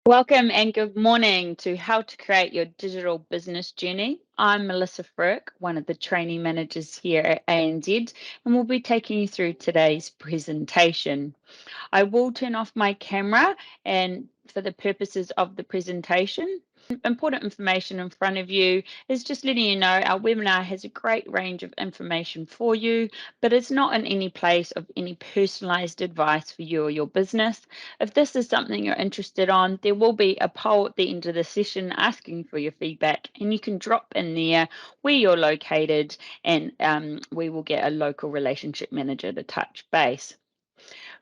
Welcome and good morning to How to Create Your Digital Business Journey. I'm Melissa Frick, one of the training managers here at ANZ, and we'll be taking you through today's presentation. I will turn off my camera and for the purposes of the presentation. Important information in front of you is just letting you know our webinar has a great range of information for you, but it's not in any place of any personalized advice for you or your business. If this is something you're interested on, there will be a poll at the end of the session asking for your feedback, and you can drop in there where you're located, and we will get a local relationship manager to touch base.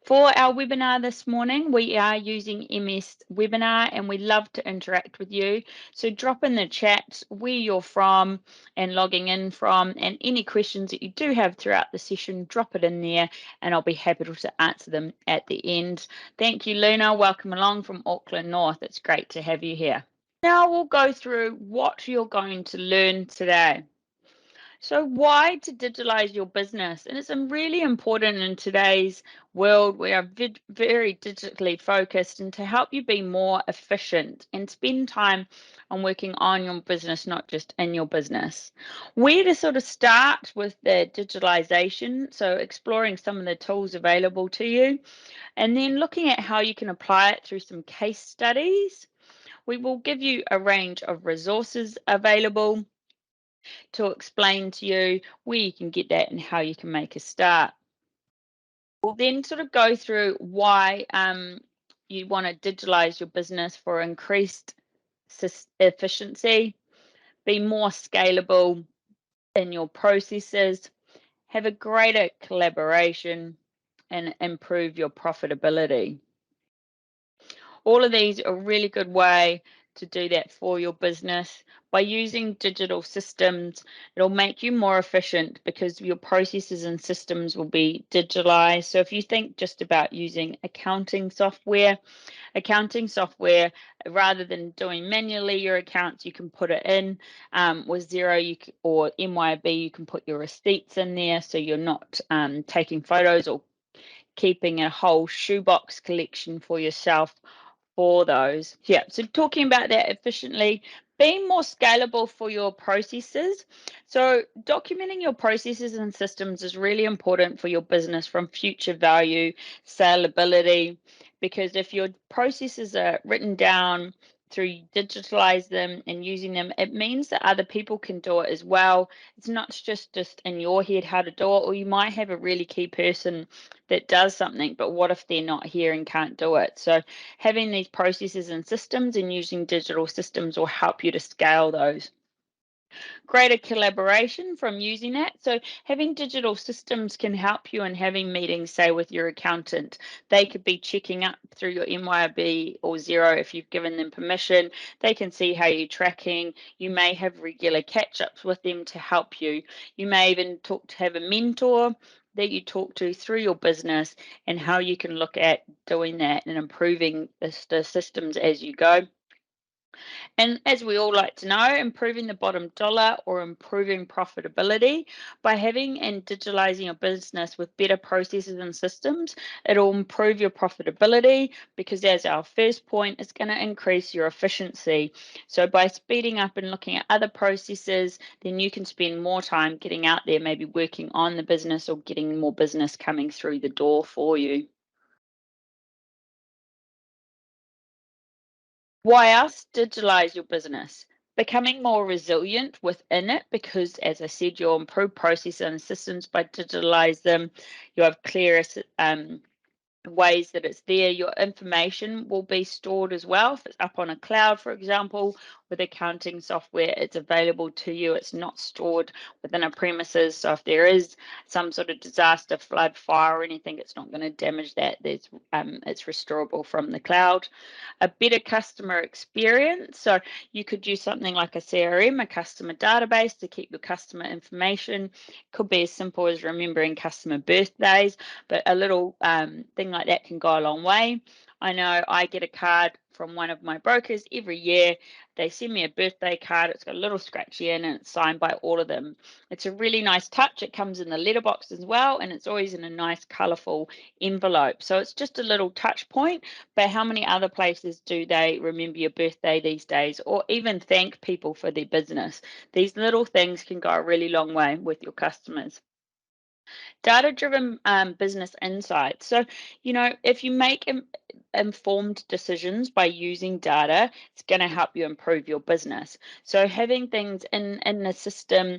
For our webinar this morning, we are using MS Webinar and we love to interact with you. So drop in the chat where you're from and logging in from, and any questions that you do have throughout the session, drop it in there and I'll be happy to answer them at the end. Thank you, Luna. Welcome along from Auckland North. It's great to have you here. Now we'll go through what you're going to learn today. So why to digitalize your business? And it's really important in today's world. We are very digitally focused, and to help you be more efficient and spend time on working on your business, not just in your business. Where to sort of start with the digitalization, so exploring some of the tools available to you, and then looking at how you can apply it through some case studies. We will give you a range of resources available to explain to you where you can get that and how you can make a start. We'll then sort of go through why you want to digitalize your business for increased efficiency, be more scalable in your processes, have a greater collaboration, and improve your profitability. All of these are a really good way to do that for your business. By using digital systems, it'll make you more efficient because your processes and systems will be digitalized. So if you think just about using accounting software, rather than doing manually your accounts, you can put it in with Xero or MYOB, you can put your receipts in there so you're not taking photos or keeping a whole shoebox collection for yourself for those. Yeah, so talking about that efficiently, being more scalable for your processes. So documenting your processes and systems is really important for your business from future value, scalability, because if your processes are written down through digitalize them and using them, it means that other people can do it as well. It's not just in your head how to do it, or you might have a really key person that does something, but what if they're not here and can't do it? So having these processes and systems and using digital systems will help you to scale those. Greater collaboration from using that. So having digital systems can help you in having meetings, say, with your accountant. They could be checking up through your MYOB or Xero if you've given them permission. They can see how you're tracking. You may have regular catch-ups with them to help you. You may even have a mentor that you talk to through your business and how you can look at doing that and improving the systems as you go. And as we all like to know, improving the bottom dollar or improving profitability by having and digitalizing your business with better processes and systems, it'll improve your profitability because, as our first point, it's going to increase your efficiency. So by speeding up and looking at other processes, then you can spend more time getting out there, maybe working on the business or getting more business coming through the door for you. Why else digitalize your business? Becoming more resilient within it because, as I said, you'll improve processes and systems by digitalize them. You have clearer ways that it's there. Your information will be stored as well. If it's up on a cloud, for example, with accounting software, it's available to you. It's not stored within a premises. So if there is some sort of disaster, flood, fire, or anything, it's not going to damage that. It's restorable from the cloud. A better customer experience. So you could use something like a CRM, a customer database, to keep your customer information. Could be as simple as remembering customer birthdays, but a little thing like that can go a long way. I know I get a card from one of my brokers every year. They send me a birthday card. It's got a little scratchy in and it's signed by all of them. It's a really nice touch. It comes in the letterbox as well, and it's always in a nice, colourful envelope. So it's just a little touch point. But how many other places do they remember your birthday these days, or even thank people for their business? These little things can go a really long way with your customers. Data-driven business insights. So, if you make informed decisions by using data, it's going to help you improve your business. So, having things in the system,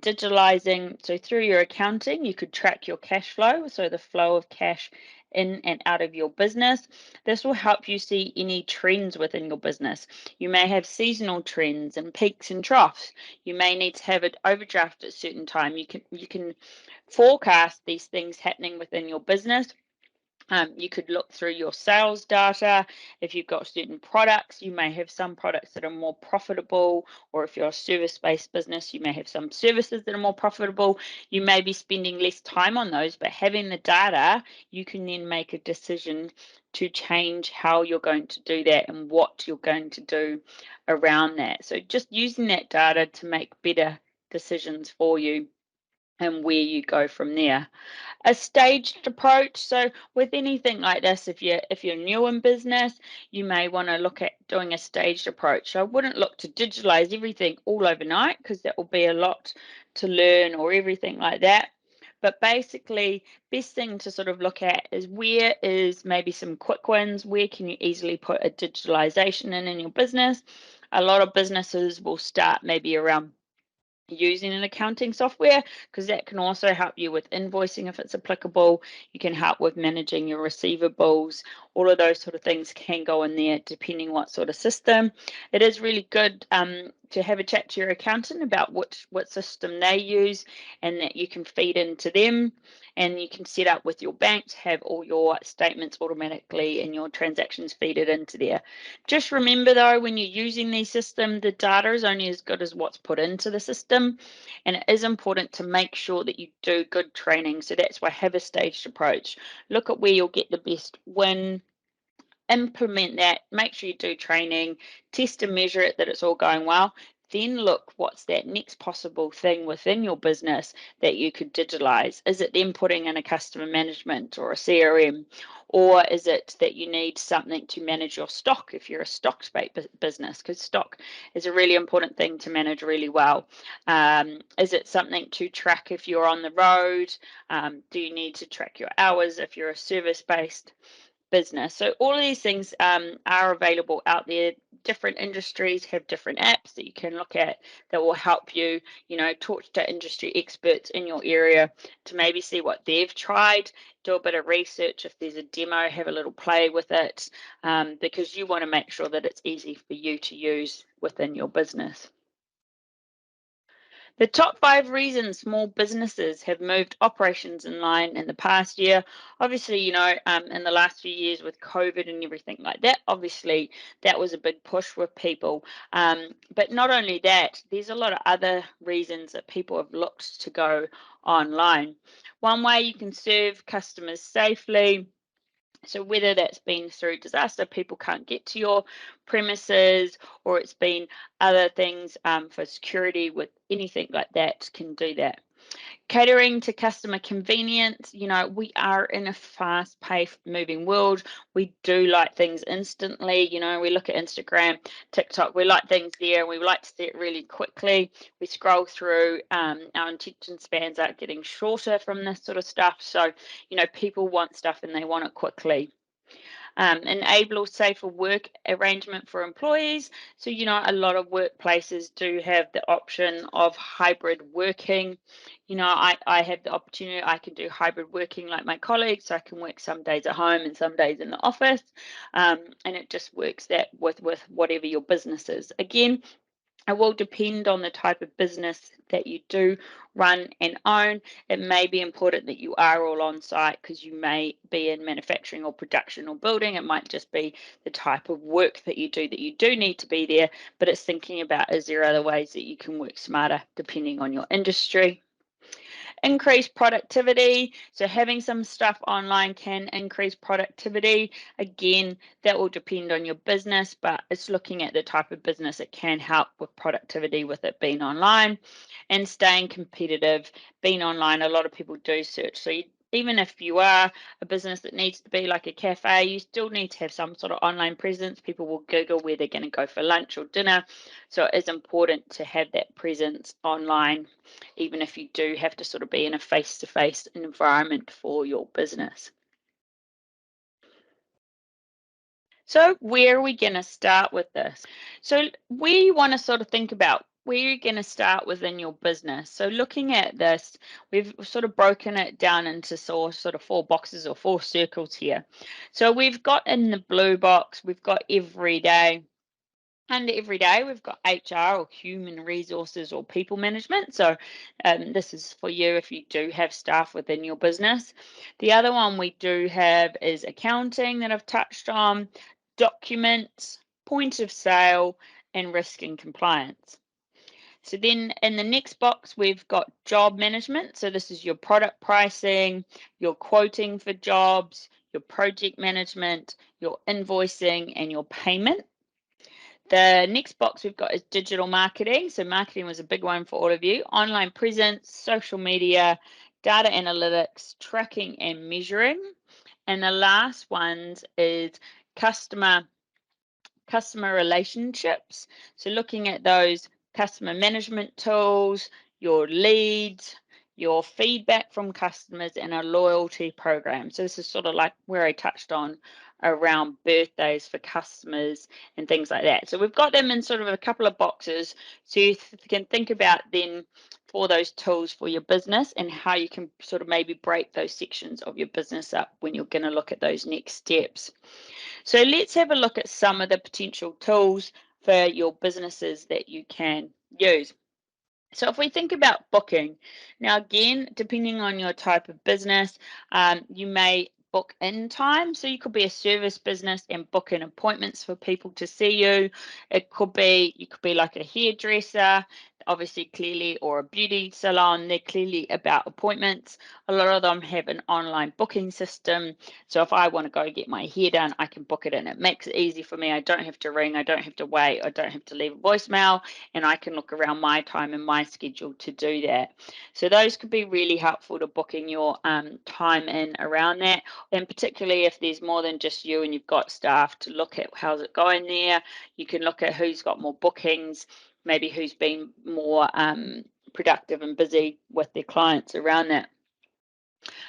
digitalizing. So, through your accounting, you could track your cash flow, so the flow of cash in and out of your business. This will help you see any trends within your business. You may have seasonal trends and peaks and troughs. You may need to have an overdraft at a certain time. You can forecast these things happening within your business. You could look through your sales data. If you've got certain products, you may have some products that are more profitable, or if you're a service-based business, you may have some services that are more profitable. You may be spending less time on those, but having the data, you can then make a decision to change how you're going to do that and what you're going to do around that. So just using that data to make better decisions for you and where you go from there. A staged approach. So with anything like this, if you're new in business, you may want to look at doing a staged approach. So I wouldn't look to digitalize everything all overnight, because that will be a lot to learn or everything like that. But basically, best thing to sort of look at is where is maybe some quick wins, where can you easily put a digitalization in your business. A lot of businesses will start maybe around using an accounting software, because that can also help you with invoicing if it's applicable. You can help with managing your receivables. All of those sort of things can go in there depending what sort of system. It is really good to have a chat to your accountant about what system they use, and that you can feed into them, and you can set up with your bank to have all your statements automatically and your transactions feed it into there. Just remember though, when you're using these systems, the data is only as good as what's put into the system, and it is important to make sure that you do good training. So that's why have a staged approach. Look at where you'll get the best win, implement that, make sure you do training, test and measure it that it's all going well. Then look, what's that next possible thing within your business that you could digitalize? Is it then putting in a customer management or a CRM? Or is it that you need something to manage your stock if you're a stock-based business? Because stock is a really important thing to manage really well. Is it something to track if you're on the road? Do you need to track your hours if you're a service-based business? So all of these things are available out there. Different industries have different apps that you can look at that will help you, talk to industry experts in your area to maybe see what they've tried, do a bit of research. If there's a demo, have a little play with it, because you want to make sure that it's easy for you to use within your business. The top 5 reasons small businesses have moved operations in line in the past year. Obviously, in the last few years with COVID and everything like that, obviously that was a big push with people. But not only that, there's a lot of other reasons that people have looked to go online. One way you can serve customers safely. So whether that's been through disaster, people can't get to your premises, or it's been other things for security, with anything like that can do that. Catering to customer convenience. We are in a fast-paced moving world. We do like things instantly. We look at Instagram, TikTok, we like things there, and we like to see it really quickly. We scroll through, our attention spans are getting shorter from this sort of stuff. So people want stuff and they want it quickly. Enable safer work arrangement for employees. So, a lot of workplaces do have the option of hybrid working. I have the opportunity, I can do hybrid working like my colleagues, so I can work some days at home and some days in the office. And it just works that with whatever your business is. Again, it will depend on the type of business that you do run and own. It may be important that you are all on site, because you may be in manufacturing or production or building. It might just be the type of work that you do need to be there. But it's thinking about, is there other ways that you can work smarter depending on your industry? Increase productivity. So having some stuff online can increase productivity. Again, that will depend on your business, but it's looking at the type of business it can help with productivity with it being online. And staying competitive. Being online, a lot of people do search. So even if you are a business that needs to be like a cafe, you still need to have some sort of online presence. People will Google where they're going to go for lunch or dinner. So it is important to have that presence online, even if you do have to sort of be in a face-to-face environment for your business. So where are we going to start with this? So we want to sort of think about where you're going to start within your business. So looking at this, we've sort of broken it down into sort of 4 boxes or 4 circles here. So we've got in the blue box, we've got every day. Under every day, we've got HR or human resources or people management. So this is for you if you do have staff within your business. The other one we do have is accounting that I've touched on, documents, point of sale, and risk and compliance. So then in the next box, we've got job management. So this is your product pricing, your quoting for jobs, your project management, your invoicing, and your payment. The next box we've got is digital marketing. So marketing was a big one for all of you. Online presence, social media, data analytics, tracking and measuring. And the last ones is customer relationships. So looking at those customer management tools, your leads, your feedback from customers, and a loyalty program. So this is sort of like where I touched on around birthdays for customers and things like that. So we've got them in sort of a couple of boxes, so you can think about then for those tools for your business and how you can sort of maybe break those sections of your business up when you're going to look at those next steps. So let's have a look at some of the potential tools for your businesses that you can use. So if we think about booking, now again, depending on your type of business, you may book in time. So you could be a service business and book in appointments for people to see you. You could be like a hairdresser, obviously clearly, or a beauty salon. They're clearly about appointments. A lot of them have an online booking system. So if I want to go get my hair done, I can book it in. It makes it easy for me. I don't have to ring. I don't have to wait. I don't have to leave a voicemail, and I can look around my time and my schedule to do that. So those could be really helpful to booking your time in around that, and particularly if there's more than just you and you've got staff, to look at how's it going there. You can look at who's got more bookings, maybe who's been more productive and busy with their clients around that.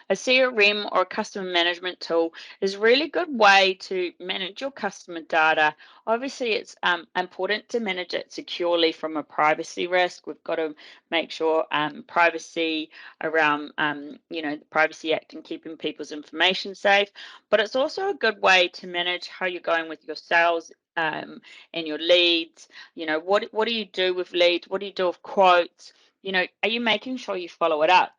A CRM or a customer management tool is a really good way to manage your customer data. Obviously, it's important to manage it securely from a privacy risk. We've got to make sure privacy around, the Privacy Act and keeping people's information safe. But it's also a good way to manage how you're going with your sales and your leads. What do you do with leads? What do you do with quotes? Are you making sure you follow it up?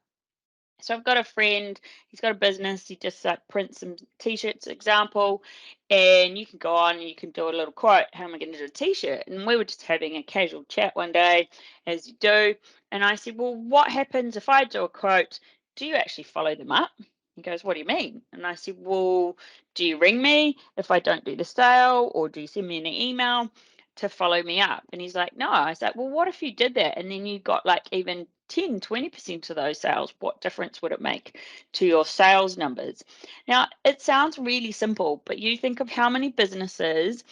So I've got a friend, he's got a business, he just prints some t-shirts, example, and you can go on and you can do a little quote, how am I going to do a t-shirt? And we were just having a casual chat one day, as you do, and I said, well, what happens if I do a quote? Do you actually follow them up? He goes, what do you mean? And I said, well, do you ring me if I don't do the sale, or do you send me an email to follow me up? And he's like, no. I was like, well, what if you did that and then you got like even 10, 20% of those sales? What difference would it make to your sales numbers? Now, it sounds really simple, but you think of how many businesses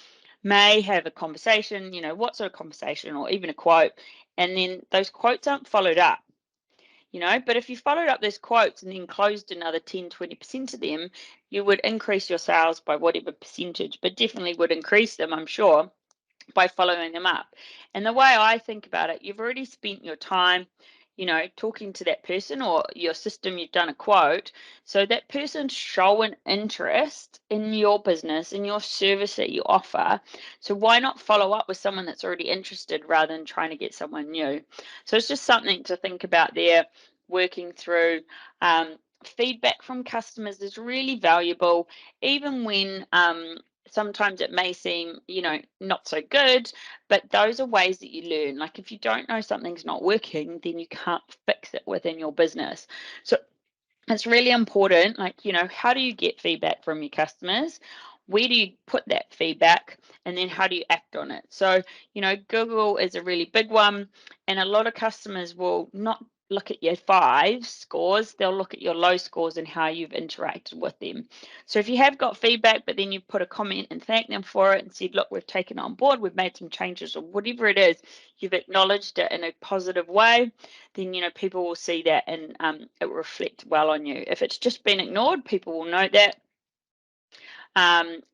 may have a conversation, what sort of conversation, or even a quote, and then those quotes aren't followed up. But if you followed up those quotes and then closed another 10, 20% of them, you would increase your sales by whatever percentage, but definitely would increase them, I'm sure, by following them up. And the way I think about it, you've already spent your time, talking to that person, or your system, you've done a quote. So that person's showing interest in your business, in your service that you offer. So why not follow up with someone that's already interested rather than trying to get someone new? So it's just something to think about there, working through. Feedback from customers is really valuable, even when sometimes it may seem, not so good, but those are ways that you learn. Like if you don't know something's not working, then you can't fix it within your business. So it's really important, like, how do you get feedback from your customers? Where do you put that feedback? And then how do you act on it? So, Google is a really big one, and a lot of customers will not look at your 5 scores, they'll look at your low scores and how you've interacted with them. So if you have got feedback, but then you put a comment and thank them for it and said, look, we've taken it on board, we've made some changes, or whatever it is, you've acknowledged it in a positive way, then people will see that, and it will reflect well on you. If it's just been ignored, people will note that.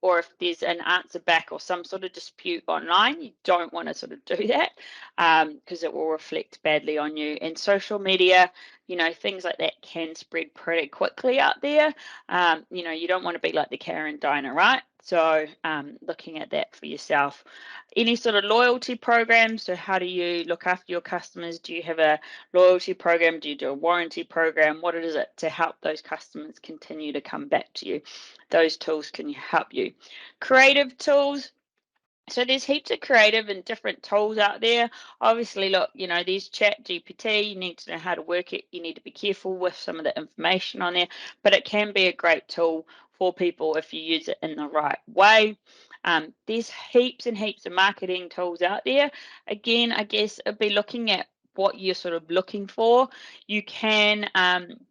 Or if there's an answer back or some sort of dispute online, you don't want to sort of do that, because it will reflect badly on you. And social media, things like that can spread pretty quickly out there. You don't want to be like the Karen Diner, right? So looking at that for yourself. Any sort of loyalty program. So how do you look after your customers? Do you have a loyalty program? Do you do a warranty program? What is it to help those customers continue to come back to you? Those tools can help you. Creative tools. So there's heaps of creative and different tools out there. Obviously, look, there's Chat GPT. You need to know how to work it. You need to be careful with some of the information on there, but it can be a great tool for people if you use it in the right way. There's heaps and heaps of marketing tools out there. Again, I guess it'd be looking at what you're sort of looking for. You can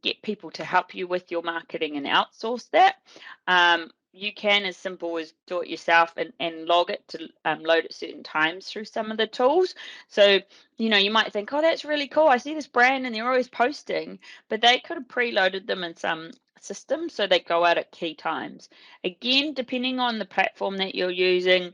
get people to help you with your marketing and outsource that. You can as simple as do it yourself and log it to load at certain times through some of the tools. So, you might think, oh, that's really cool. I see this brand and they're always posting, but they could have preloaded them in some system so they go out at key times. Again, depending on the platform that you're using,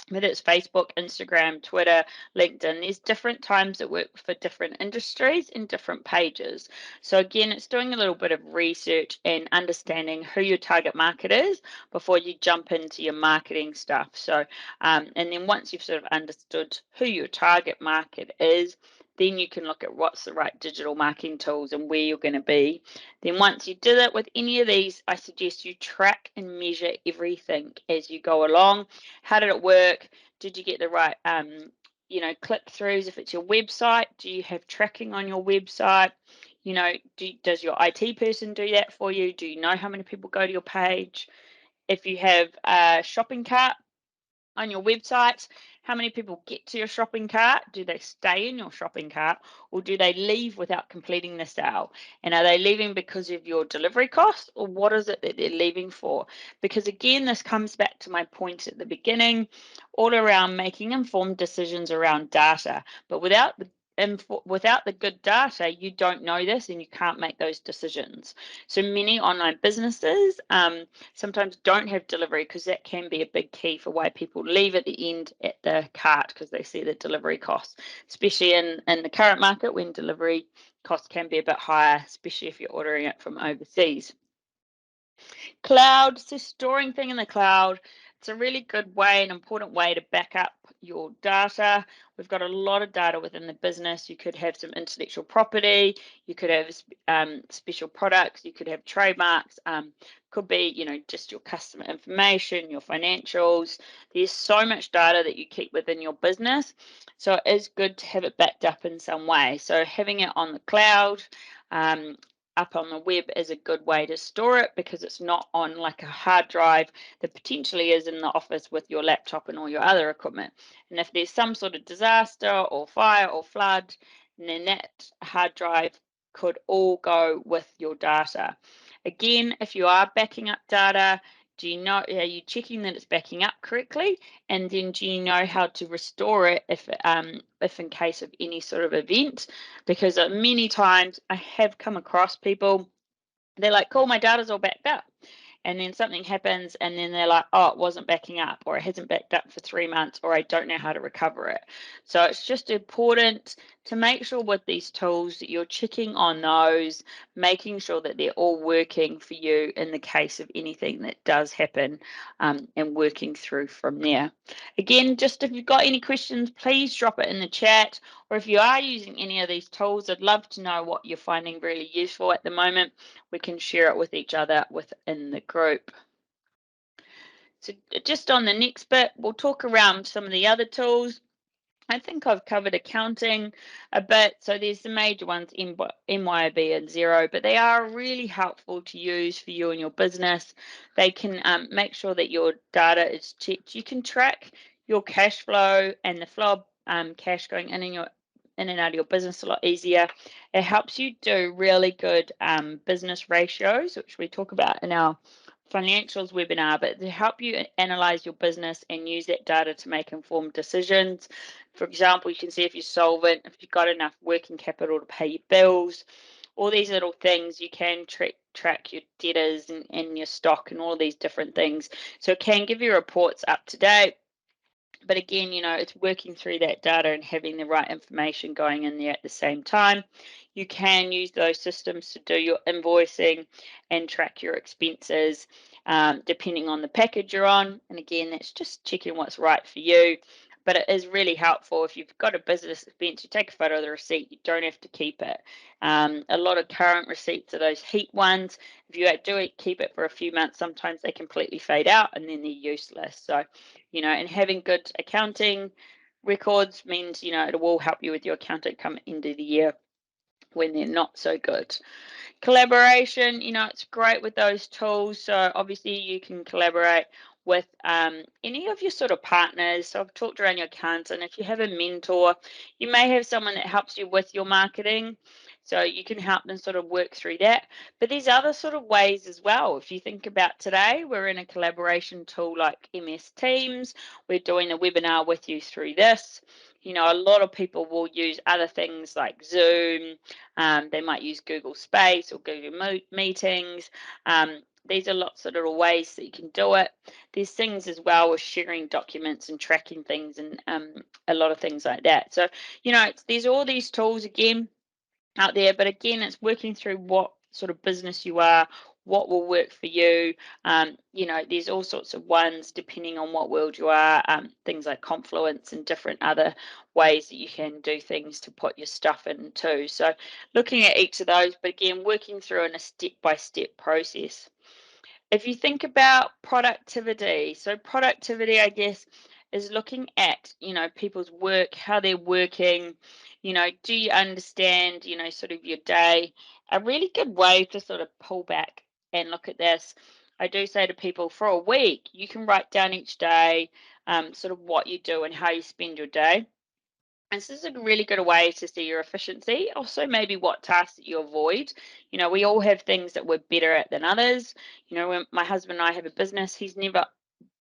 whether it's Facebook, Instagram, Twitter, LinkedIn, there's different times that work for different industries and different pages. So again, it's doing a little bit of research and understanding who your target market is before you jump into your marketing stuff. So, and then once you've sort of understood who your target market is, then you can look at what's the right digital marketing tools and where you're going to be. Then once you do it with any of these, I suggest you track and measure everything as you go along. How did it work? Did you get the right click-throughs? If it's your website, do you have tracking on your website? Does your IT person do that for you? Do you know how many people go to your page? If you have a shopping cart on your website, how many people get to your shopping cart? Do they stay in your shopping cart, or do they leave without completing the sale? And are they leaving because of your delivery costs, or what is it that they're leaving for? Because again, this comes back to my point at the beginning, all around making informed decisions around data. But without the good data, you don't know this and you can't make those decisions. So many online businesses sometimes don't have delivery, because that can be a big key for why people leave at the end at the cart, because they see the delivery costs, especially in the current market when delivery costs can be a bit higher, especially if you're ordering it from overseas. Cloud, so storing thing in the cloud, it's a really good way, an important way to back up your data. We've got a lot of data within the business. You could have some intellectual property, you could have special products, you could have trademarks, could be, just your customer information, your financials. There's so much data that you keep within your business. So it is good to have it backed up in some way. So having it on the cloud, up on the web is a good way to store it, because it's not on like a hard drive that potentially is in the office with your laptop and all your other equipment. And if there's some sort of disaster or fire or flood, then that hard drive could all go with your data. Again, if you are backing up data, are you checking that it's backing up correctly? And then do you know how to restore it if in case of any sort of event? Because many times I have come across people, they're like, cool, my data's all backed up. And then something happens, and then they're like, oh, it wasn't backing up, or it hasn't backed up for 3 months, or I don't know how to recover it. So it's just important to make sure with these tools that you're checking on those, making sure that they're all working for you in the case of anything that does happen, and working through from there. Again, just if you've got any questions, please drop it in the chat. Or if you are using any of these tools, I'd love to know what you're finding really useful at the moment. We can share it with each other within the group. So just on the next bit, we'll talk around some of the other tools. I think I've covered accounting a bit. So there's the major ones, MYOB and Xero, but they are really helpful to use for you and your business. They can make sure that your data is checked. You can track your cash flow and the flow of cash going in and out of your business a lot easier. It helps you do really good business ratios, which we talk about in our financials webinar, but to help you analyze your business and use that data to make informed decisions. For example, you can see if you're solvent, if you've got enough working capital to pay your bills, all these little things. You can track your debtors and your stock and all these different things. So it can give you reports up to date. But again, it's working through that data and having the right information going in there at the same time. You can use those systems to do your invoicing and track your expenses depending on the package you're on. And again, that's just checking what's right for you. But it is really helpful if you've got a business expense, you take a photo of the receipt, you don't have to keep it. A lot of current receipts are those heat ones. If you do keep it for a few months, sometimes they completely fade out and then they're useless. So, and having good accounting records means, it will help you with your accounting come end of the year when they're not so good. Collaboration, it's great with those tools. So obviously you can collaborate with any of your sort of partners. So I've talked around your accounts, and if you have a mentor, you may have someone that helps you with your marketing. So you can help them sort of work through that. But there's other sort of ways as well. If you think about today, we're in a collaboration tool like MS Teams. We're doing a webinar with you through this. A lot of people will use other things like Zoom. They might use Google Space or Google Meetings. These are lots of little ways that you can do it. There's things as well with sharing documents and tracking things and a lot of things like that. So, there's all these tools again out there, but again, it's working through what sort of business you are, what will work for you. There's all sorts of ones depending on what world you are, things like Confluence and different other ways that you can do things to put your stuff in too. So looking at each of those, but again, working through in a step-by-step process. If you think about productivity, so productivity, I guess, is looking at, people's work, how they're working, do you understand, sort of your day? A really good way to sort of pull back and look at this. I do say to people for a week, you can write down each day sort of what you do and how you spend your day. This is a really good way to see your efficiency. Also, maybe what tasks that you avoid. We all have things that we're better at than others. When my husband and I have a business, he's never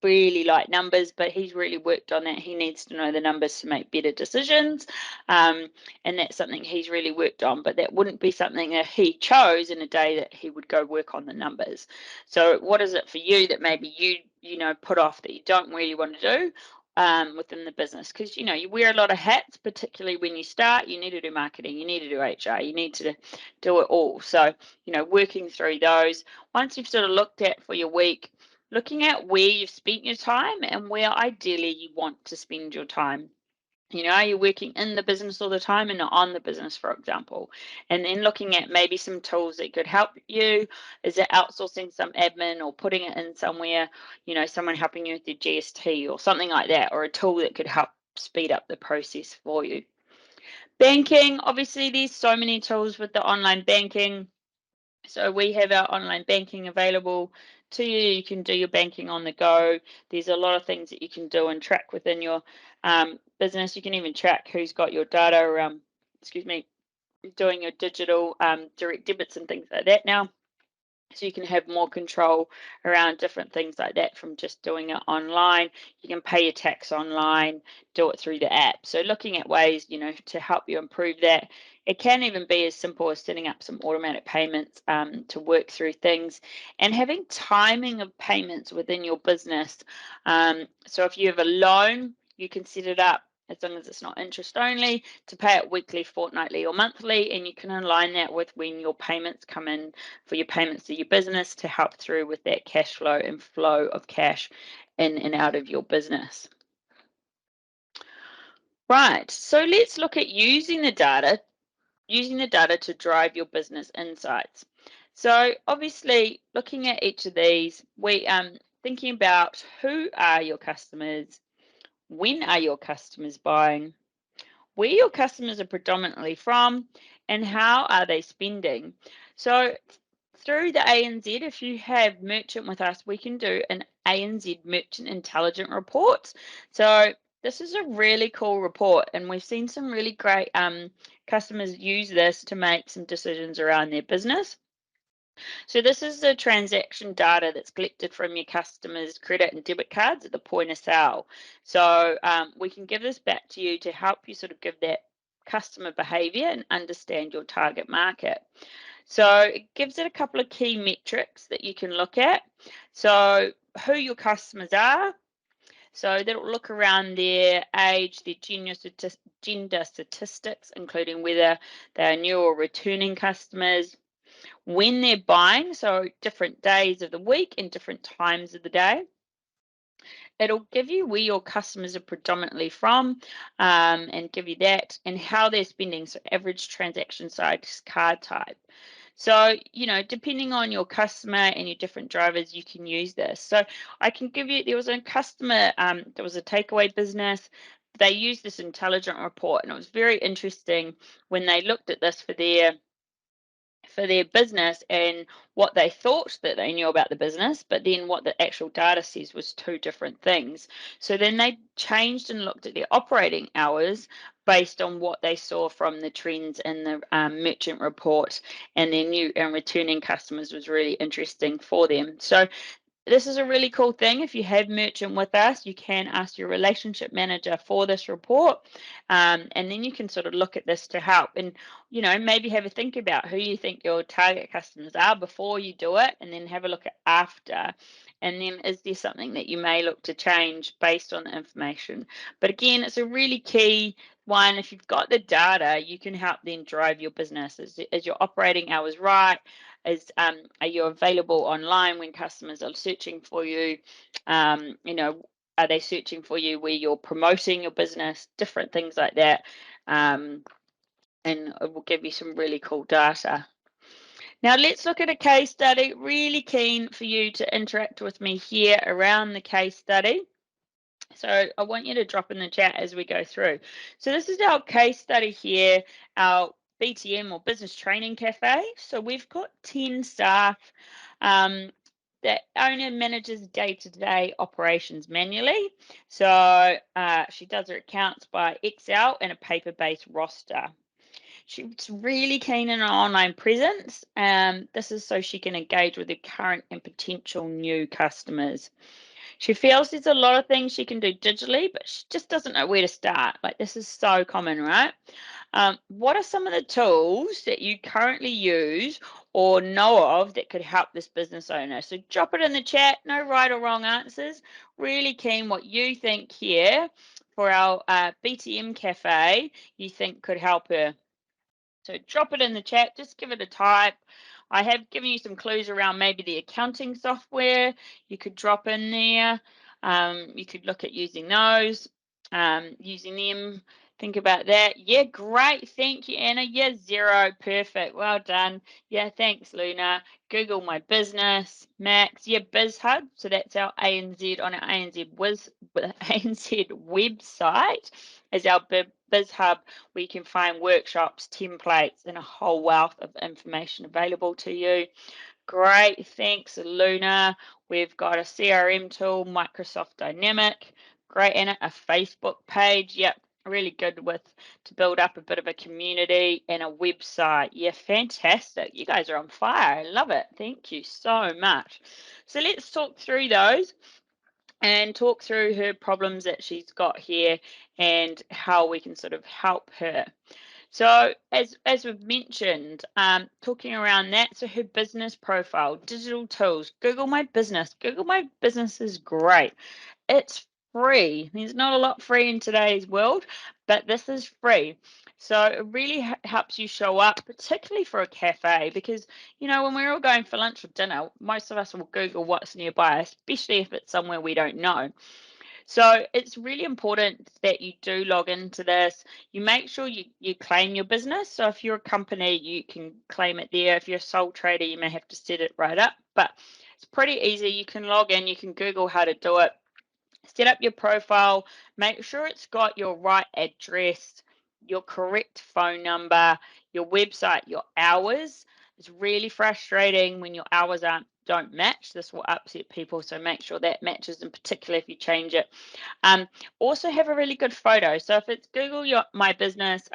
really liked numbers, but he's really worked on that. He needs to know the numbers to make better decisions. And that's something he's really worked on, but that wouldn't be something that he chose in a day that he would go work on the numbers. So what is it for you that maybe you put off that you don't really want to do? Within the business, because you wear a lot of hats, particularly when you start. You need to do marketing, you need to do HR, you need to do it all. So working through those, once you've sort of looked at for your week, looking at where you've spent your time and where ideally you want to spend your time. Are you working in the business all the time and not on the business, for example? And then looking at maybe some tools that could help you. Is it outsourcing some admin or putting it in somewhere, someone helping you with your GST or something like that, or a tool that could help speed up the process for you. Banking, obviously, there's so many tools with the online banking. So we have our online banking available to you. You can do your banking on the go. There's a lot of things that you can do and track within your business. You can even track who's got your data, doing your digital direct debits and things like that now. So you can have more control around different things like that from just doing it online. You can pay your tax online, do it through the app. So looking at ways, to help you improve that. It can even be as simple as setting up some automatic payments to work through things and having timing of payments within your business. So if you have a loan, you can set it up as long as it's not interest only, to pay it weekly, fortnightly, or monthly, and you can align that with when your payments come in for your payments to your business to help through with that cash flow and flow of cash in and out of your business. Right, so let's look at using the data to drive your business insights. So obviously, looking at each of these, we thinking about who are your customers, when are your customers buying, where your customers are predominantly from, and how are they spending. So through the ANZ, if you have merchant with us, we can do an ANZ Merchant Intelligent Report. So this is a really cool report, and we've seen some really great customers use this to make some decisions around their business. So this is the transaction data that's collected from your customers' credit and debit cards at the point of sale. So we can give this back to you to help you sort of give that customer behavior and understand your target market. So it gives it a couple of key metrics that you can look at. So who your customers are. So that'll look around their age, their gender statistics, including whether they are new or returning customers, when they're buying, so different days of the week and different times of the day. It'll give you where your customers are predominantly from and give you that, and how they're spending, so average transaction size, card type. So, depending on your customer and your different drivers, you can use this. So I can give you, there was a customer, there was a takeaway business. They used this intelligent report, and it was very interesting when they looked at this for their business and what they thought that they knew about the business, but then what the actual data says was two different things. So then they changed and looked at their operating hours based on what they saw from the trends in the merchant report, and their new and returning customers was really interesting for them. So this is a really cool thing. If you have merchant with us, you can ask your relationship manager for this report, and then you can sort of look at this to help, and maybe have a think about who you think your target customers are before you do it, and then have a look at after, and then is there something that you may look to change based on the information. But again, it's a really key one. If you've got the data, you can help then drive your business. Is your operating hours right? Are you available online when customers are searching for you? Are they searching for you where you're promoting your business? Different things like that, and it will give you some really cool data. Now let's look at a case study. Really keen for you to interact with me here around the case study. So I want you to drop in the chat as we go through. So this is our case study here, our BTM or Business Training Cafe. So we've got 10 staff. The owner manages day-to-day operations manually. So she does her accounts by Excel and a paper-based roster. She's really keen on an online presence. This is so she can engage with her current and potential new customers. She feels there's a lot of things she can do digitally, but she just doesn't know where to start. Like, this is so common, right? What are some of the tools that you currently use or know of that could help this business owner? So drop it in the chat. No right or wrong answers. Really keen what you think here for our BTM Cafe you think could help her. So drop it in the chat, just give it a type. I have given you some clues around maybe the accounting software you could drop in there. You could look at using those, using them. Think about that. Yeah, great. Thank you, Anna. Yeah, Xero. Perfect. Well done. Yeah, thanks, Luna. Google My Business. Max. Yeah, BizHub. So that's our ANZ on our ANZ website is our BizHub, where you can find workshops, templates, and a whole wealth of information available to you. Great, thanks, Luna. We've got a CRM tool, Microsoft Dynamic. Great, Anna, a Facebook page. Yep, really good to build up a bit of a community, and a website. Yeah, fantastic. You guys are on fire. I love it. Thank you so much. So let's talk through those and talk through her problems that she's got here and how we can sort of help her. So as we've mentioned, talking around that, so her business profile, digital tools, Google My Business. Google My Business is great. It's free. There's not a lot free in today's world, but this is free. So it really helps you show up, particularly for a cafe, because, when we're all going for lunch or dinner, most of us will Google what's nearby, especially if it's somewhere we don't know. So it's really important that you do log into this. You make sure you claim your business. So if you're a company, you can claim it there. If you're a sole trader, you may have to set it right up. But It's pretty easy. You can log in, you can Google how to do it. Set up your profile, make sure it's got your right address, your correct phone number, your website, your hours. It's really frustrating when your hours don't match. This will upset people, so make sure that matches, in particular if you change it. Also have a really good photo. So if it's Google My Business,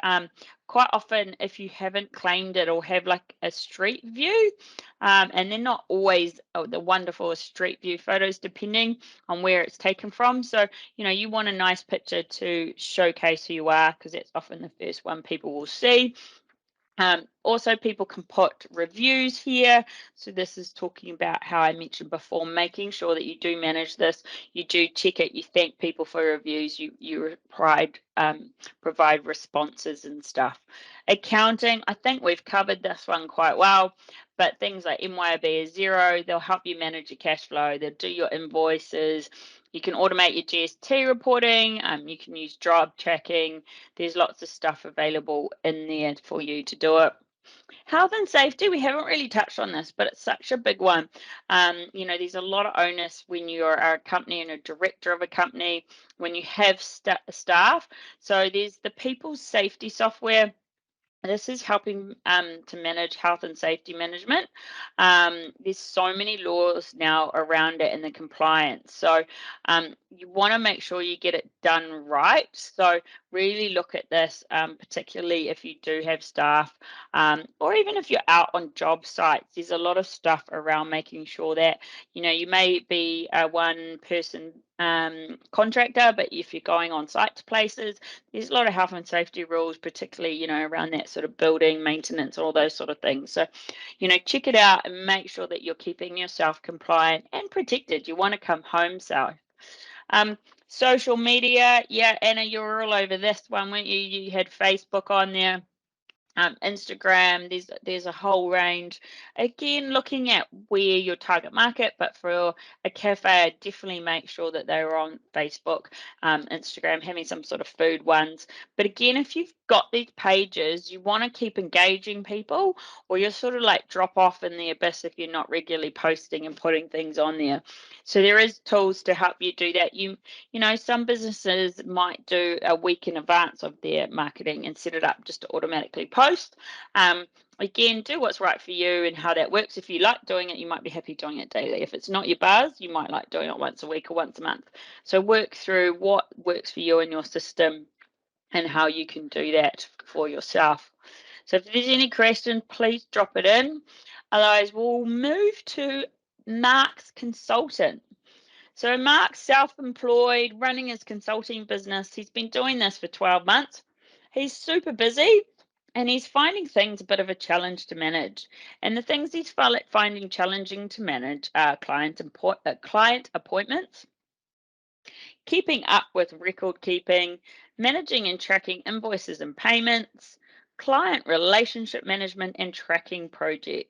quite often if you haven't claimed it, or have like a street view, and they're not always the wonderful street view photos depending on where it's taken from. So, you want a nice picture to showcase who you are, because that's often the first one people will see. Also, people can put reviews here. So this is talking about how I mentioned before, making sure that you do manage this. You do check it. You thank people for reviews. You provide responses and stuff. Accounting, I think we've covered this one quite well. But things like MYOB is Xero. They'll help you manage your cash flow. They'll do your invoices. You can automate your GST reporting. You can use job tracking. There's lots of stuff available in there for you to do it. Health and safety, we haven't really touched on this, but it's such a big one. There's a lot of onus when you're a company and a director of a company, when you have staff. So there's the people's safety software. This is helping to manage health and safety management. There's so many laws now around it and the compliance. So you want to make sure you get it done right. So really look at this, particularly if you do have staff, or even if you're out on job sites. There's a lot of stuff around making sure that, you may be a one person contractor, but if you're going on site to places, there's a lot of health and safety rules, particularly, around that sort of building maintenance, all those sort of things. So, check it out and make sure that you're keeping yourself compliant and protected. You want to come home safe. Social media, yeah, Anna, you were all over this one, weren't you? You had Facebook on there. Instagram, there's a whole range. Again, looking at where your target market, but for a cafe, definitely make sure that they're on Facebook, Instagram, having some sort of food ones. But again, if you've got these pages, you want to keep engaging people, or you'll sort of like drop off in the abyss if you're not regularly posting and putting things on there. So there is tools to help you do that. Some businesses might do a week in advance of their marketing and set it up just to automatically post. Again, do what's right for you and how that works. If you like doing it, you might be happy doing it daily. If it's not your buzz, you might like doing it once a week or once a month. So work through what works for you in your system and how you can do that for yourself. So if there's any questions, please drop it in. Otherwise, we'll move to Mark's consultant. So Mark's self-employed, running his consulting business. He's been doing this for 12 months. He's super busy and he's finding things a bit of a challenge to manage. And the things he's finding challenging to manage are client appointments, keeping up with record keeping, managing and tracking invoices and payments, client relationship management, and tracking project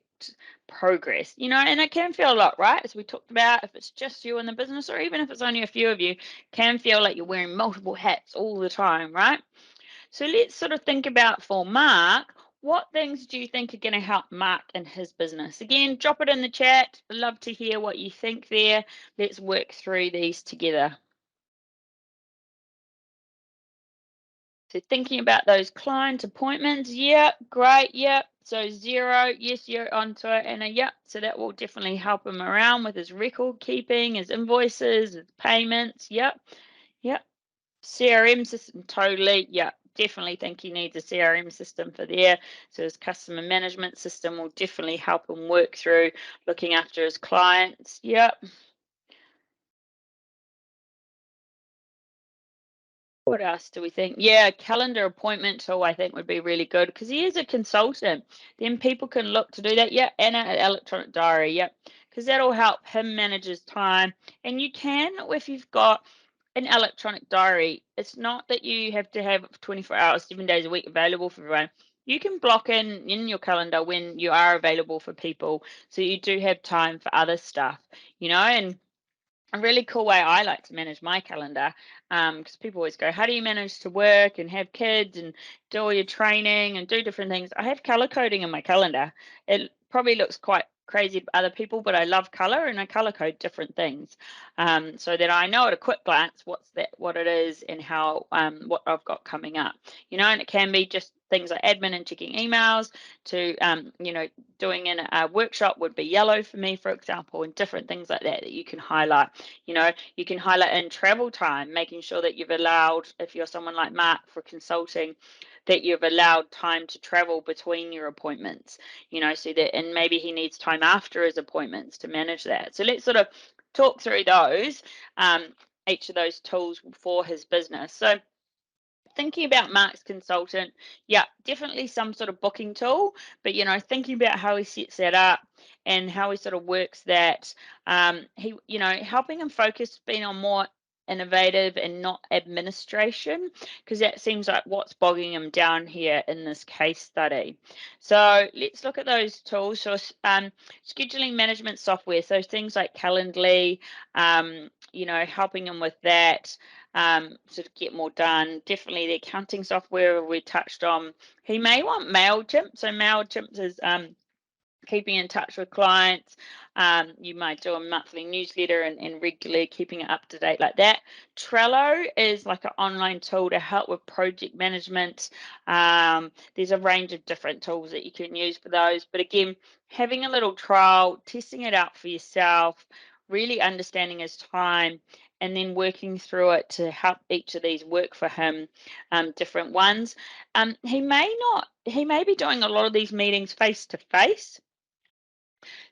progress. And it can feel a lot, right? As we talked about, if it's just you in the business, or even if it's only a few of you, can feel like you're wearing multiple hats all the time, right? So let's sort of think about, for Mark, what things do you think are going to help Mark in his business? Again, drop it in the chat. I'd love to hear what you think there. Let's work through these together. So thinking about those client appointments, yeah, great, yeah. So Xero, yes, you're onto it, and yeah, so that will definitely help him around with his record keeping, his invoices, his payments, yep, yep. CRM system, totally, yeah, definitely think he needs a CRM system for there. So his customer management system will definitely help him work through looking after his clients, yep. What else do we think? Yeah, calendar appointment tool I think would be really good, because he is a consultant. Then people can look to do that. Yeah, and an electronic diary. Yep, because that'll help him manage his time. And you can, if you've got an electronic diary, it's not that you have to have 24 hours, 7 days a week available for everyone. You can block in your calendar when you are available for people, so you do have time for other stuff, and a really cool way I like to manage my calendar, because people always go, how do you manage to work and have kids and do all your training and do different things? I have color coding in my calendar. It probably looks quite crazy other people, but I love color and I color code different things, so that I know at a quick glance what it is and how what I've got coming up. And it can be just things like admin and checking emails to doing in a workshop would be yellow for me, for example, and different things like that you can highlight. You can highlight in travel time, making sure that you've allowed, if you're someone like Mark for consulting, that you've allowed time to travel between your appointments, so that, and maybe he needs time after his appointments to manage that. So let's sort of talk through those, each of those tools for his business. So thinking about Mark's consultant, yeah, definitely some sort of booking tool, but thinking about how he sets that up and how he sort of works that, he, helping him focus, being on more innovative and not administration, because that seems like what's bogging him down here in this case study. So let's look at those tools. So scheduling management software, so things like Calendly, helping him with that, sort of get more done. Definitely the accounting software we touched on. He may want MailChimp. So MailChimp is keeping in touch with clients. You might do a monthly newsletter and regularly keeping it up to date like that. Trello is like an online tool to help with project management. There's a range of different tools that you can use for those. But again, having a little trial, testing it out for yourself, really understanding his time, and then working through it to help each of these work for him, different ones. He may be doing a lot of these meetings face to face.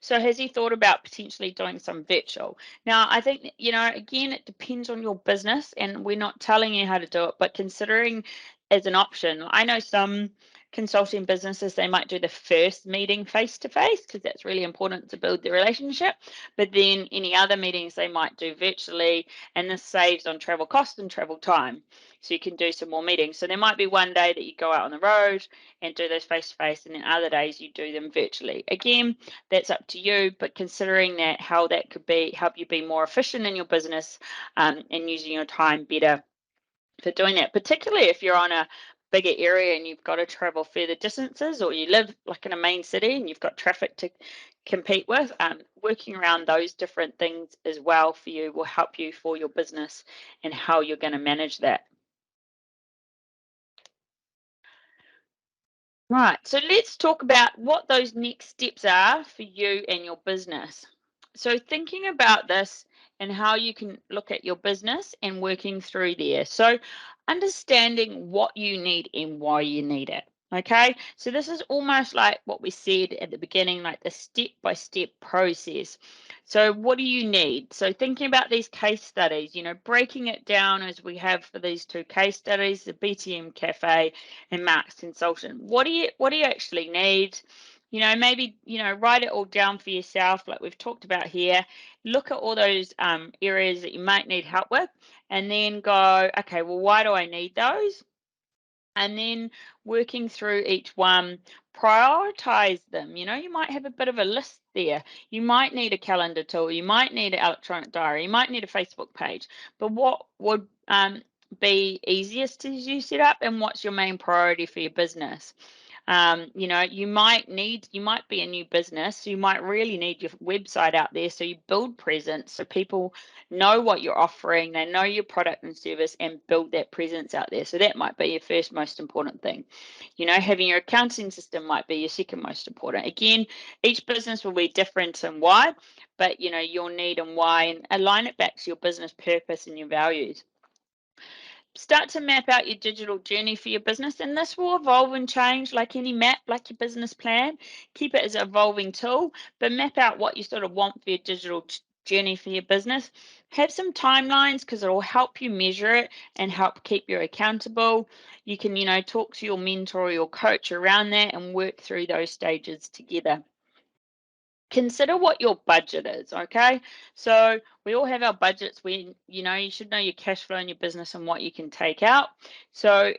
So has he thought about potentially doing some virtual? Now, I think, again, it depends on your business, and we're not telling you how to do it, but considering as an option. I know some consulting businesses, they might do the first meeting face to face because that's really important to build the relationship. But then any other meetings they might do virtually, and this saves on travel cost and travel time. So you can do some more meetings. So there might be one day that you go out on the road and do those face to face, and then other days you do them virtually. Again, that's up to you, but considering that, how that could help you be more efficient in your business, and using your time better for doing that, particularly if you're on a bigger area and you've got to travel further distances, or you live like in a main city and you've got traffic to compete with. Working around those different things as well for you will help you for your business and how you're going to manage that. Right, so let's talk about what those next steps are for you and your business. So thinking about this and how you can look at your business and working through there. So understanding what you need and why you need it. Okay, so this is almost like what we said at the beginning, like the step-by-step process. So what do you need? So thinking about these case studies, breaking it down as we have for these two case studies, the BTM Cafe and Mark's Consultant. What do you actually need? Maybe write it all down for yourself, like we've talked about here. Look at all those areas that you might need help with, and then go, okay, well, why do I need those? And then working through each one, prioritize them. You might have a bit of a list there. You might need a calendar tool, you might need an electronic diary, you might need a Facebook page. But what would be easiest to you set up, and what's your main priority for your business? You might be a new business, so you might really need your website out there, so you build presence so people know what you're offering, they know your product and service, and build that presence out there. So that might be your first most important thing. Having your accounting system might be your second most important. Again, each business will be different and why, but your need and why, and align it back to your business purpose and your values. Start to map out your digital journey for your business, and this will evolve and change like any map, like your business plan. Keep it as an evolving tool, but map out what you sort of want for your digital journey for your business. Have some timelines because it will help you measure it and help keep you accountable. You can talk to your mentor or your coach around that and work through those stages together. Consider what your budget is. Okay, so we all have our budgets. You should know your cash flow in your business and what you can take out. So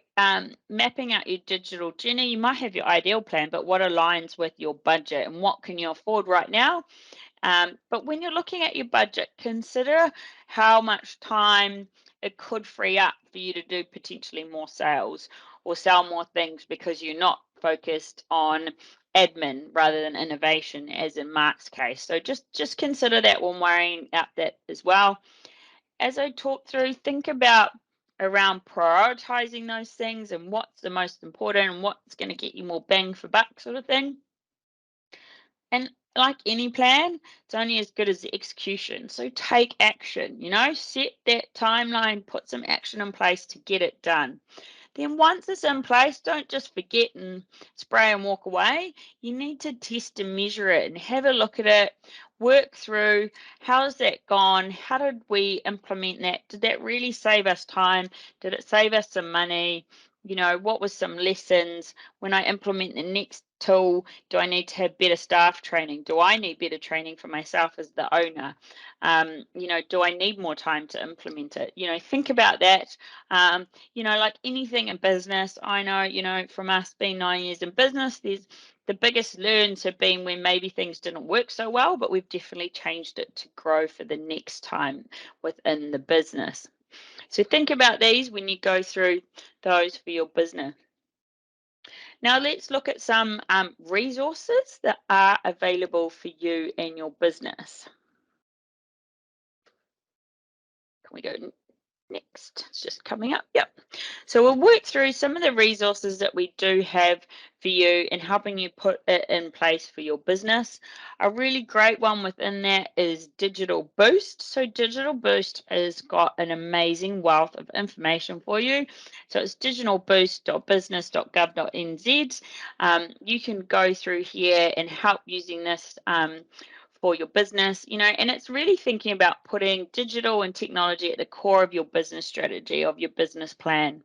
mapping out your digital journey, you might have your ideal plan, but what aligns with your budget and what can you afford right now? But when you're looking at your budget, consider how much time it could free up for you to do potentially more sales or sell more things, because you're not focused on admin rather than innovation, as in Mark's case. So just consider that when worrying out that as well. As I talk through, think about around prioritizing those things and what's the most important and what's going to get you more bang for buck, sort of thing. And like any plan, it's only as good as the execution. So take action, set that timeline, put some action in place to get it done. Then once it's in place, don't just forget and spray and walk away. You need to test and measure it and have a look at it, work through how's that gone? How did we implement that? Did that really save us time? Did it save us some money? What was some lessons? When I implement the next tool, do I need to have better staff training? Do I need better training for myself as the owner? Do I need more time to implement it? Think about that. Like anything in business, I know, from us being 9 years in business, there's the biggest learns have been when maybe things didn't work so well, but we've definitely changed it to grow for the next time within the business. So think about these when you go through those for your business. Now let's look at some resources that are available for you and your business. Can we go next? It's just coming up. Yep. So we'll work through some of the resources that we do have for you and helping you put it in place for your business. A really great one within that is Digital Boost. So Digital Boost has got an amazing wealth of information for you. So it's digitalboost.business.gov.nz. You can go through here and help using this for your business, and it's really thinking about putting digital and technology at the core of your business strategy, of your business plan.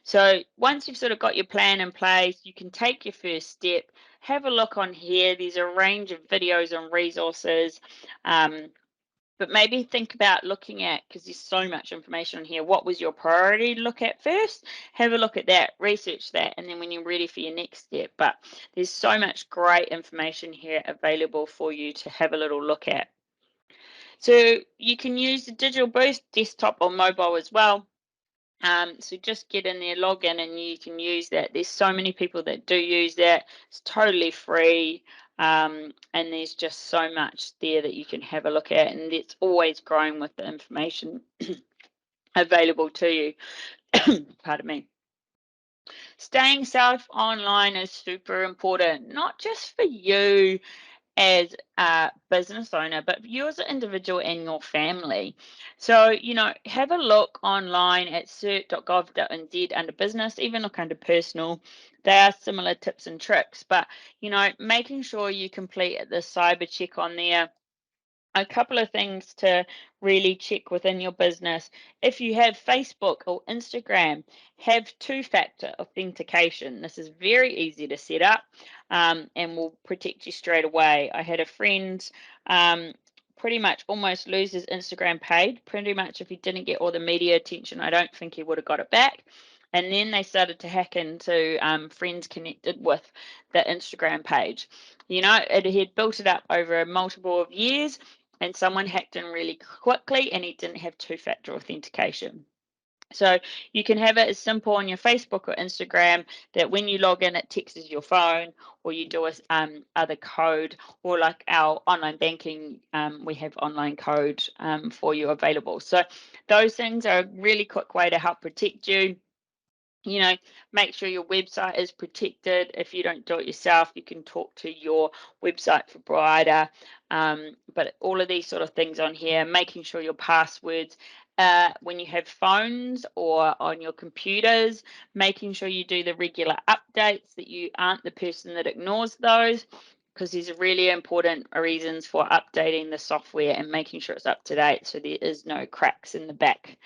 So once you've sort of got your plan in place, you can take your first step, have a look on here. There's a range of videos and resources. But maybe think about looking at, because there's so much information on here, what was your priority to look at first? Have a look at that, research that, and then when you're ready for your next step. But there's so much great information here available for you to have a little look at. So you can use the Digital Boost desktop or mobile as well. So just get in there, log in, and you can use that. There's so many people that do use that. It's totally free. And there's just so much there that you can have a look at, and it's always growing with the information available to you. Pardon me. Staying safe online is super important, not just for you as a business owner, but you as an individual and your family. So, have a look online at cert.gov.nz under business, even look under personal. They are similar tips and tricks, but, making sure you complete the cyber check on there. A couple of things to really check within your business. If you have Facebook or Instagram, have two-factor authentication. This is very easy to set up and will protect you straight away. I had a friend pretty much almost lose his Instagram page. Pretty much if he didn't get all the media attention, I don't think he would have got it back. And then they started to hack into friends connected with the Instagram page. It had built it up over multiple of years, and someone hacked in really quickly, and he didn't have two-factor authentication. So you can have it as simple on your Facebook or Instagram that when you log in, it texts your phone, or you do a other code, or like our online banking, we have online code for you available. So those things are a really quick way to help protect you. Make sure your website is protected. If you don't do it yourself, you can talk to your website provider. But all of these sort of things on here, making sure your passwords, when you have phones or on your computers, making sure you do the regular updates, that you aren't the person that ignores those, because these are really important reasons for updating the software and making sure it's up to date so there is no cracks in the back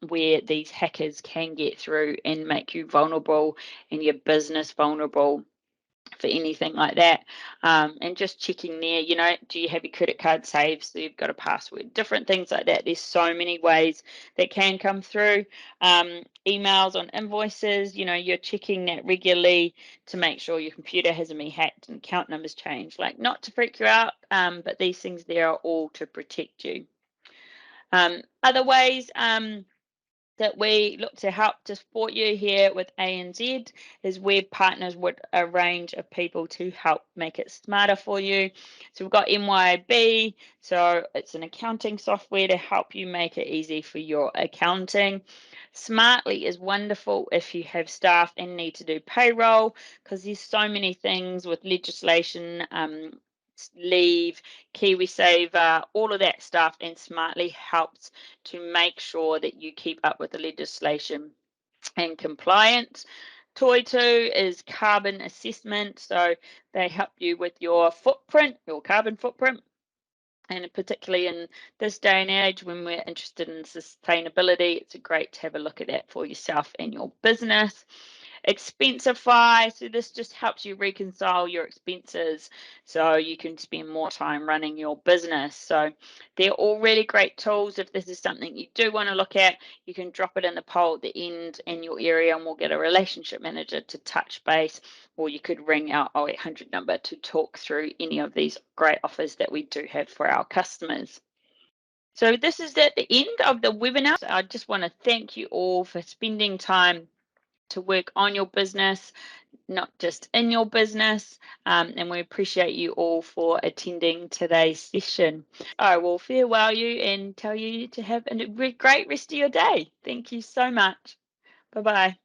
where these hackers can get through and make you vulnerable and your business vulnerable for anything like that. And just checking there, do you have your credit card saved so you've got a password? Different things like that. There's so many ways that can come through. Emails on invoices, you're checking that regularly to make sure your computer hasn't been hacked and account numbers changed. Like, not to freak you out, but these things there are all to protect you. Other ways, that we look to help to support you here with ANZ is we've partners with a range of people to help make it smarter for you. So we've got MYOB, so it's an accounting software to help you make it easy for your accounting. Smartly is wonderful if you have staff and need to do payroll, because there's so many things with legislation, leave, KiwiSaver, all of that stuff, and Smartly helps to make sure that you keep up with the legislation and compliance. Toitū is carbon assessment, so they help you with your footprint, your carbon footprint. And particularly in this day and age when we're interested in sustainability, it's great to have a look at that for yourself and your business. Expensify, so this just helps you reconcile your expenses so you can spend more time running your business. So they're all really great tools. If this is something you do want to look at, you can drop it in the poll at the end in your area and we'll get a relationship manager to touch base, or you could ring our 0800 number to talk through any of these great offers that we do have for our customers. So this is at the end of the webinar. So I just want to thank you all for spending time to work on your business, not just in your business. And we appreciate you all for attending today's session. I will farewell you and tell you to have a great rest of your day. Thank you so much. Bye-bye.